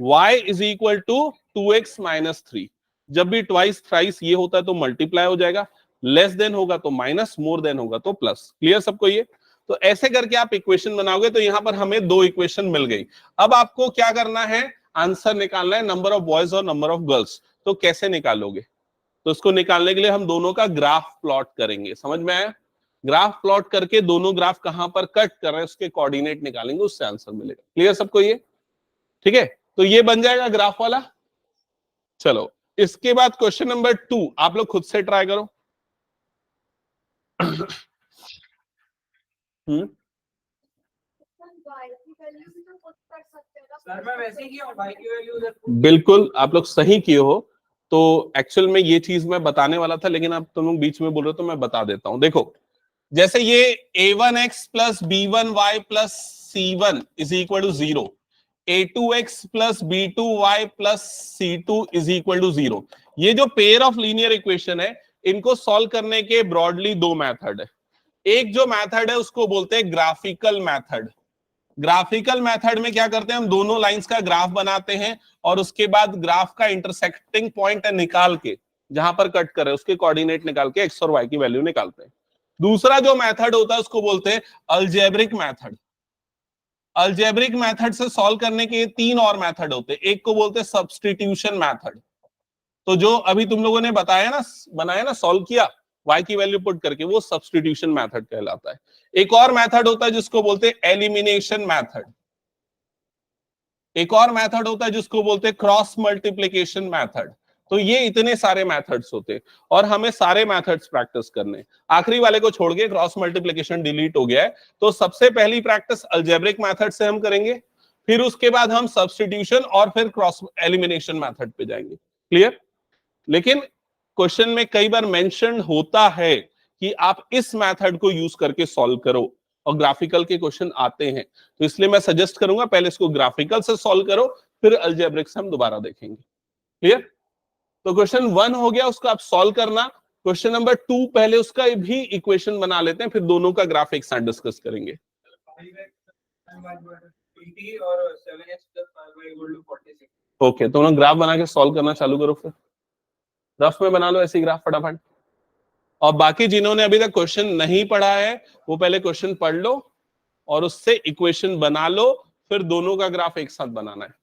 y is equal to 2x minus 3। जब भी ट्वाइस थ्राइस ये होता है तो मल्टीप्लाई हो जाएगा, लेस देन होगा तो माइनस, मोर देन होगा तो प्लस। क्लियर सबको ये? तो ऐसे करके आप इक्वेशन बनाओगे, तो यहां पर हमें दो इक्वेशन मिल गई। अब आपको क्या करना है? आंसर निकालना है, नंबर ऑफ बॉयज और नंबर ऑफ गर्ल्स। तो कैसे निकालोगे? तो इसको निकालने के लिए हम दोनों का ग्राफ प्लॉट करेंगे। समझ में आया? ग्राफ प्लॉट करके दोनों ग्राफ कहां पर कट कर रहे हैं उसके कोऑर्डिनेट निकालेंगे, उससे आंसर मिलेगा। क्लियर सबको ये? ठीक है, तो ये बन जाएगा ग्राफ वाला। चलो, इसके बाद क्वेश्चन नंबर 2 आप लोग खुद से ट्राई करो। हम्म सर मैं वैसे ही किया हूँ, y की वैल्यू उधर बिल्कुल आप लोग सही किए हो। तो एक्चुअल में ये चीज मैं बताने वाला था, लेकिन आप तुम लोग बीच में बोल रहे हो तो मैं बता देता हूं। देखो, जैसे ये a1x plus b1y plus c1 is equal to 0, a2x plus b2y plus c2 is equal to 0, ये जो पेयर ऑफ लीनियर इक्वेशन है, इनको सॉल्व करने के ब्रॉडली दो मेथड है। एक जो मेथड है उसको बोलते हैं ग्राफिकल मेथड। ग्राफिकल मेथड में क्या करते हैं, हम दोनों लाइंस का ग्राफ बनाते हैं और उसके बाद ग्राफ का इंटरसेक्टिंग पॉइंट निकाल के, जहां पर कट कर रहे हैं उसके कोऑर्डिनेट निकाल के एक्स और वाई की वैल्यू निकालते हैं। दूसरा जो मेथड होता है उसको बोलते हैं अलजेब्रिक मेथड। अलजेब्रिक मेथड से सॉल्व करने के तीन और मेथड होते हैं। एक को बोलते हैं सब्स्टिट्यूशन मेथड, तो जो अभी तुम लोगों ने बताया ना, बनाया ना, सॉल्व किया y की वैल्यू पुट करके, वो सब्स्टिट्यूशन मेथड कहलाता है। एक और मेथड होता है जिसको बोलते हैं एलिमिनेशन मेथड। एक और मेथड होता है जिसको बोलते हैं क्रॉस मल्टीप्लिकेशन मेथड। तो ये इतने सारे मेथड्स होते हैं और हमें सारे मेथड्स प्रैक्टिस करने। आखिरी वाले को छोड़ के क्रॉस मल्टीप्लिकेशन डिलीट हो गया है, तो सबसे पहली प्रैक्टिस अलजेब्रिक मेथड से हम करेंगे, फिर उसके बाद हम सब्स्टिट्यूशन और फिर क्रॉस एलिमिनेशन मेथड पे जाएंगे। क्लियर? लेकिन क्वेश्चन में कई बार मेंशन होता है कि आप इस मेथड को यूज करके सॉल्व करो, और ग्राफिकल के क्वेश्चन आते हैं, तो इसलिए मैं सजेस्ट करूंगा पहले इसको ग्राफिकल से सॉल्व करो, फिर अलजेब्रिक से हम दोबारा देखेंगे। क्लियर? तो क्वेश्चन 1 हो गया, उसको आप सॉल्व करना। क्वेश्चन नंबर 2 पहले उसका भी इक्वेशन बना लेते हैं, फिर दोनों का ग्राफ एक साथ डिस्कस करेंगे। 20 और 7x plus 5y equal to 46। Okay, तो ना ग्राफ बना के सॉल्व करना चालू करो, फिर रफ में बना लो ऐसी ग्राफ फटाफट। और बाकी जिन्होंने अभी तक क्वेश्चन नहीं पढ़ा है वो पहले क्वेश्चन पढ़ लो और उससे इक्वेशन बना लो, फिर दोनों का ग्राफ एक साथ बनाना है।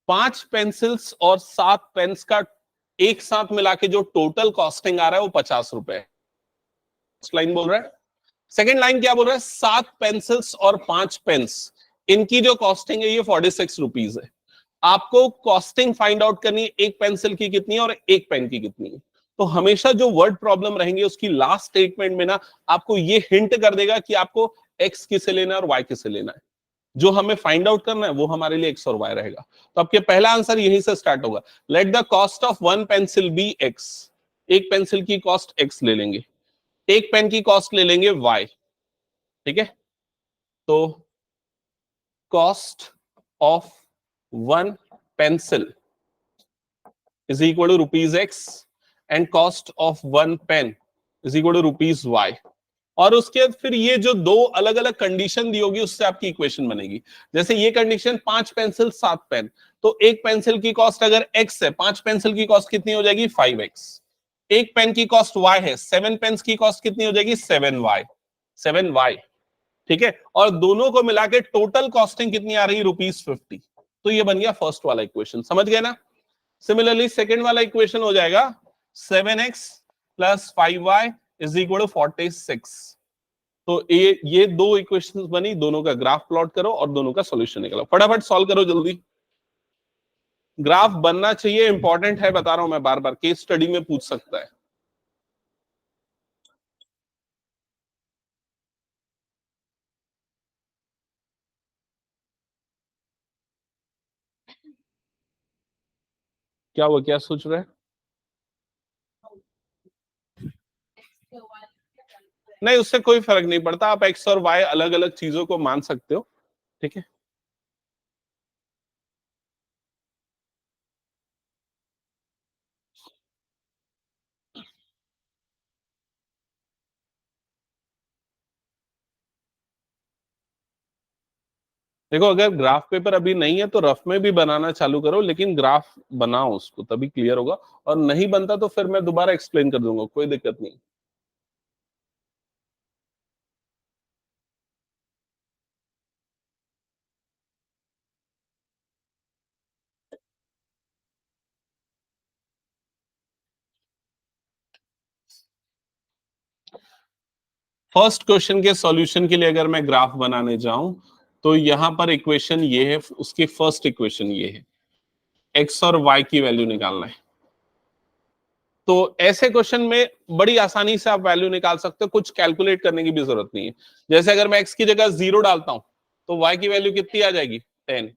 पांच पेंसिल्स और 7 पेन्स का एक साथ मिला के जो टोटल कॉस्टिंग आ रहा है वो 50 रुपए है। लाइन बोल रहा है। सेकेंड लाइन क्या बोल रहा है, 7 पेंसिल्स और 5 पेन्स, इनकी जो कॉस्टिंग है ये 46 रुपीज है। आपको कॉस्टिंग फाइंड आउट करनी है, एक पेंसिल की कितनी है और एक पेन की कितनी है। तो हमेशा जो वर्ड प्रॉब्लम रहेंगे उसकी लास्ट स्टेटमेंट में ना आपको ये हिंट कर देगा कि आपको एक्स किसे लेना है और वाई किसे लेना है। जो हमें फाइंड आउट करना है वो हमारे लिए एक्स और वाई रहेगा। तो आपके पहला आंसर यहीं से स्टार्ट होगा। Let the cost of one pencil be x, एक पेंसिल की कॉस्ट एक्स ले लेंगे, एक पेन की कॉस्ट ले लेंगे वाई। ठीक है, तो cost of one pencil is equal to rupees x and cost of one pen is equal to rupees y। और उसके बाद फिर ये जो दो अलग अलग कंडीशन दी होगी उससे आपकी इक्वेशन बनेगी। जैसे ये कंडीशन 5 पेंसिल 7 पेन, तो एक पेंसिल की कॉस्ट अगर x है, 5 पेंसिल की कॉस्ट कितनी हो जाएगी 5x। एक पेन की कॉस्ट y है, 7 पेन की कॉस्ट कितनी हो जाएगी 7y। ठीक है, और दोनों को मिला के टोटल कॉस्टिंग कितनी आ रही है ₹50। तो ये बन गया फर्स्ट वाला इक्वेशन, समझ गए ना। सिमिलरली सेकेंड वाला इक्वेशन हो जाएगा 7x plus 5y is equal to 46। तो ये दो इक्वेशंस बनी, दोनों का ग्राफ प्लॉट करो और दोनों का सॉल्यूशन निकालो। फटाफट सॉल्व करो जल्दी, ग्राफ बनना चाहिए, इंपॉर्टेंट है, बता रहा हूं मैं बार बार, केस स्टडी में पूछ सकता है। क्या वो क्या सोच रहे हैं? नहीं, उससे कोई फर्क नहीं पड़ता, आप एक्स और वाई अलग अलग चीजों को मान सकते हो। ठीक है, देखो अगर ग्राफ पेपर अभी नहीं है तो रफ में भी बनाना चालू करो, लेकिन ग्राफ बनाओ उसको, तभी क्लियर होगा। और नहीं बनता तो फिर मैं दोबारा एक्सप्लेन कर दूंगा, कोई दिक्कत नहीं। फर्स्ट क्वेश्चन के सॉल्यूशन के लिए अगर मैं ग्राफ बनाने जाऊं तो यहां पर इक्वेशन ये है, उसकी फर्स्ट इक्वेशन ये है, एक्स और वाई की वैल्यू निकालना है। तो ऐसे क्वेश्चन में बड़ी आसानी से आप वैल्यू निकाल सकते हो, कुछ कैलकुलेट करने की भी जरूरत नहीं है। जैसे अगर मैं x की जगह 0 डालता हूं तो y की वैल्यू कितनी आ जाएगी 10,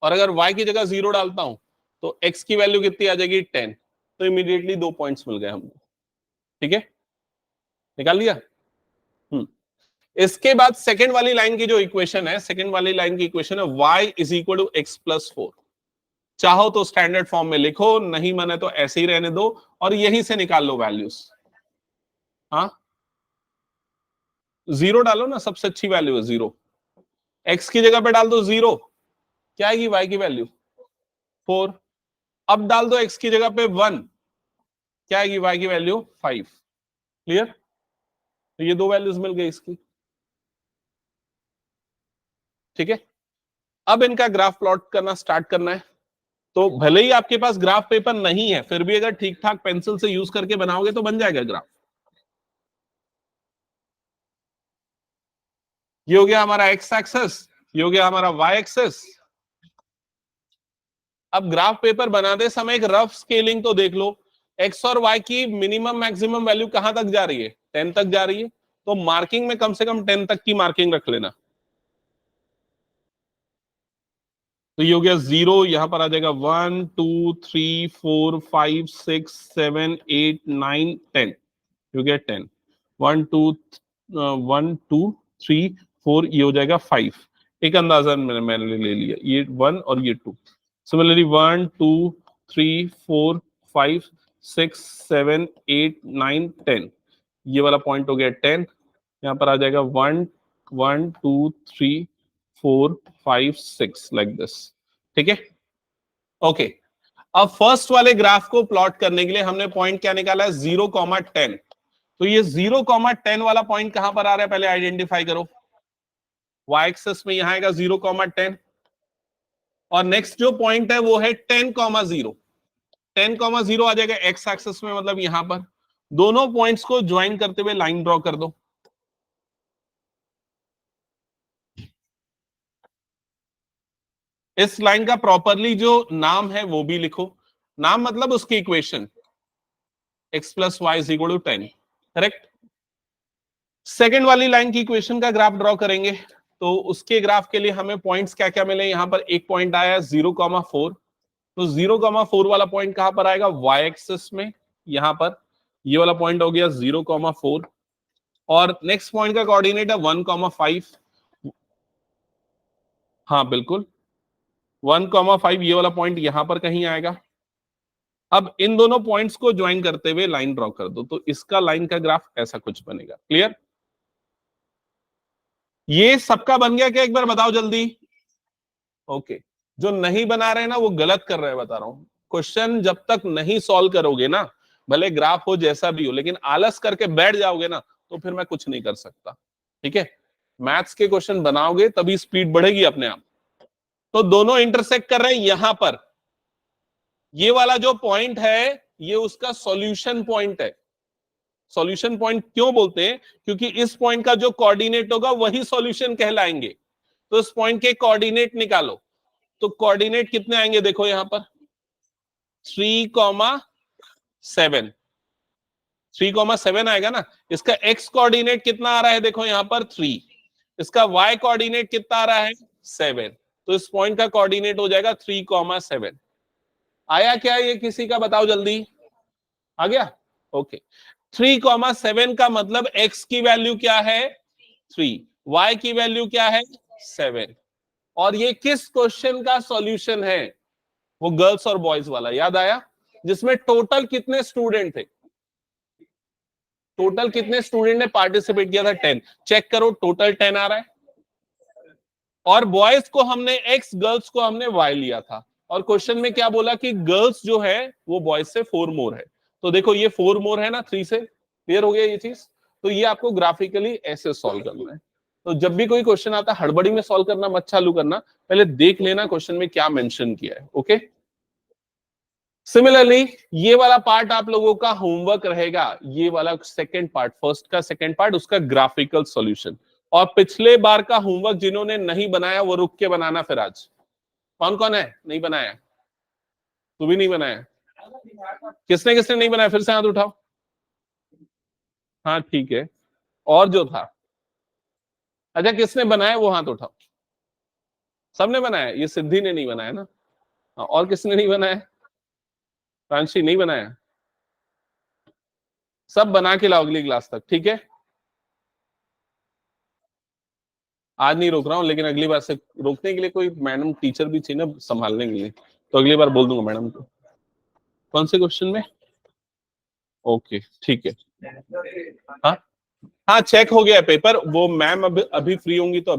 और अगर y की जगह 0 डालता हूं तो x की वैल्यू कितनी आ जाएगी 10। तो इमीडिएटली 2 पॉइंट्स मिल गए हमको। ठीक है, निकाल लिया। इसके बाद सेकंड वाली लाइन की जो इक्वेशन है, सेकंड वाली लाइन की इक्वेशन है y is equal to x plus 4। चाहो तो स्टैंडर्ड फॉर्म में लिखो, नहीं माने तो ऐसे ही रहने दो और यहीं से निकाल लो वैल्यूज। हाँ, 0 डालो ना, सबसे अच्छी वैल्यू है 0। x की जगह पे डाल दो 0, क्या आएगी y की वैल्यू 4। अब डाल दो x की जगह पे 1, क्या आएगी y की वैल्यू 5। क्लियर? तो ये दो वैल्यूज मिल गई इसकी। ठीक है, अब इनका ग्राफ प्लॉट करना स्टार्ट करना है। तो भले ही आपके पास ग्राफ पेपर नहीं है, फिर भी अगर ठीक ठाक पेंसिल से यूज करके बनाओगे तो बन जाएगा ग्राफ। ये हो गया हमारा एक्स एक्सेस, ये हो गया हमारा वाई एक्सेस। अब ग्राफ पेपर बनाते समय एक रफ स्केलिंग तो देख लो, एक्स और वाई की मिनिमम मैक्सिमम वैल्यू कहां तक जा रही है 10 तक जा रही है, तो मार्किंग में कम से कम 10 तक की मार्किंग रख लेना। तो ये हो गया 0, यहां पर आ जाएगा 1 2 3 4 5 6 7 8 9 10, हो गया 10। 1 2 1 2 3 4, ये हो जाएगा 5। एक अंदाजा मैंने ले लिया, ये 1 और ये 2। सिमिलरली 1 2 3 4 5 6 7 8 9 10, ये वाला पॉइंट हो गया 10। यहाँ पर आ जाएगा 1 1 2 3 4 5 6 लाइक दिस। ठीक है, ओके। अब फर्स्ट वाले ग्राफ को प्लॉट करने के लिए हमने पॉइंट क्या निकाला है 0,10। तो ये 0,10 वाला पॉइंट कहां पर आ रहा है पहले आइडेंटिफाई करो। y एक्सिस में यहां आएगा 0,10, और नेक्स्ट जो पॉइंट है वो है 10,0। 10,0 आ जाएगा x एक्सिस में, मतलब यहां पर। दोनों पॉइंट्स को ज्वाइन करते हुए लाइन ड्रॉ कर दो। इस लाइन का प्रॉपरली जो नाम है वो भी लिखो, नाम मतलब उसकी इक्वेशन x प्लस y is equal to 10, correct. Second वाली लाइन की इक्वेशन का ग्राफ ड्रॉ करेंगे, तो उसके ग्राफ के लिए हमें पॉइंट्स क्या क्या मिले। यहां पर एक पॉइंट आया 0,4, तो 0,4 वाला पॉइंट कहां पर आएगा y एक्सिस में, यहां पर ये वाला पॉइंट हो गया 0,4। और नेक्स्ट पॉइंट का कोऑर्डिनेट है 1,5। हाँ बिल्कुल, 1,5 ये वाला पॉइंट यहां पर कहीं आएगा। अब इन दोनों पॉइंट्स को ज्वाइन करते हुए लाइन ड्रॉ कर दो, तो इसका लाइन का ग्राफ ऐसा कुछ बनेगा। क्लियर? ये सबका बन गया क्या, एक बार बताओ जल्दी। ओके, जो नहीं बना रहे ना वो गलत कर रहे हैं, बता रहा हूं। क्वेश्चन जब तक नहीं सॉल्व करोगे ना, भले ग्राफ हो जैसा भी हो, लेकिन आलस करके बैठ जाओगे ना तो फिर मैं कुछ नहीं कर सकता। ठीक है, मैथ्स के क्वेश्चन बनाओगे तभी स्पीड बढ़ेगी अपने आप। तो दोनों इंटरसेक्ट कर रहे हैं यहां पर। ये वाला जो पॉइंट है ये उसका सॉल्यूशन पॉइंट है। सॉल्यूशन पॉइंट क्यों बोलते हैं, क्योंकि इस पॉइंट का जो कोऑर्डिनेट होगा वही सॉल्यूशन कहलाएंगे। तो इस पॉइंट के कोऑर्डिनेट निकालो, तो कोऑर्डिनेट कितने आएंगे देखो यहां पर 3,7। 3,7 आएगा ना। इसका x कोऑर्डिनेट कितना आ रहा है देखो यहां पर 3, इसका y कोऑर्डिनेट कितना आ रहा है 7। तो इस पॉइंट का कोऑर्डिनेट हो जाएगा 3,7। आया क्या ये किसी का, बताओ जल्दी। आ गया? ओके। 3,7 का मतलब x की वैल्यू क्या है 3, y की वैल्यू क्या है 7। और ये किस क्वेश्चन का सॉल्यूशन है, वो गर्ल्स और बॉयज वाला, याद आया, जिसमें टोटल कितने स्टूडेंट थे। टोटल कितने स्टूडेंट ने पार्टिसिपेट किया था 10। चेक करो, टोटल 10 आ रहा है, और बॉयज को हमने x, गर्ल्स को हमने y लिया था। और क्वेश्चन में क्या बोला कि गर्ल्स जो है वो बॉयज से 4 मोर है। तो देखो ये 4 मोर है ना 3 से। क्लियर हो गया ये चीज। तो ये आपको ग्राफिकली ऐसे सॉल्व करना है। तो जब भी कोई क्वेश्चन आता है हड़बड़ी में सॉल्व करना मत चालू करना, पहले देख लेना क्वेश्चन में क्या मेंशन किया है। ओके, सिमिलरली ये वाला पार्ट आप लोगों का होमवर्क रहेगा, ये वाला सेकंड पार्ट, फर्स्ट का सेकंड पार्ट, उसका ग्राफिकल सॉल्यूशन। और पिछले बार का होमवर्क जिन्होंने नहीं बनाया वो रुक के बनाना। फिर आज कौन कौन है नहीं बनाया, तू भी नहीं बनाया, किसने किसने नहीं बनाया, फिर से हाथ उठाओ। हाँ ठीक है, और जो था, अच्छा किसने बनाया वो हाथ उठाओ। सबने बनाया, ये सिद्धि ने नहीं बनाया ना। हाँ, और किसने नहीं बनाया, प्रांशी नहीं बनाया। सब बना के लाओ अगली क्लास तक, ठीक है। आज नहीं रोक रहा हूँ, लेकिन अगली बार से रोकने के लिए कोई मैडम टीचर भी चाहिए ना संभालने के लिए, तो अगली बार बोल दूंगा मैडम को। कौन से क्वेश्चन में? ओके ठीक है। हाँ हाँ, चेक हो गया है पेपर, वो मैम अभी फ्री होंगी तो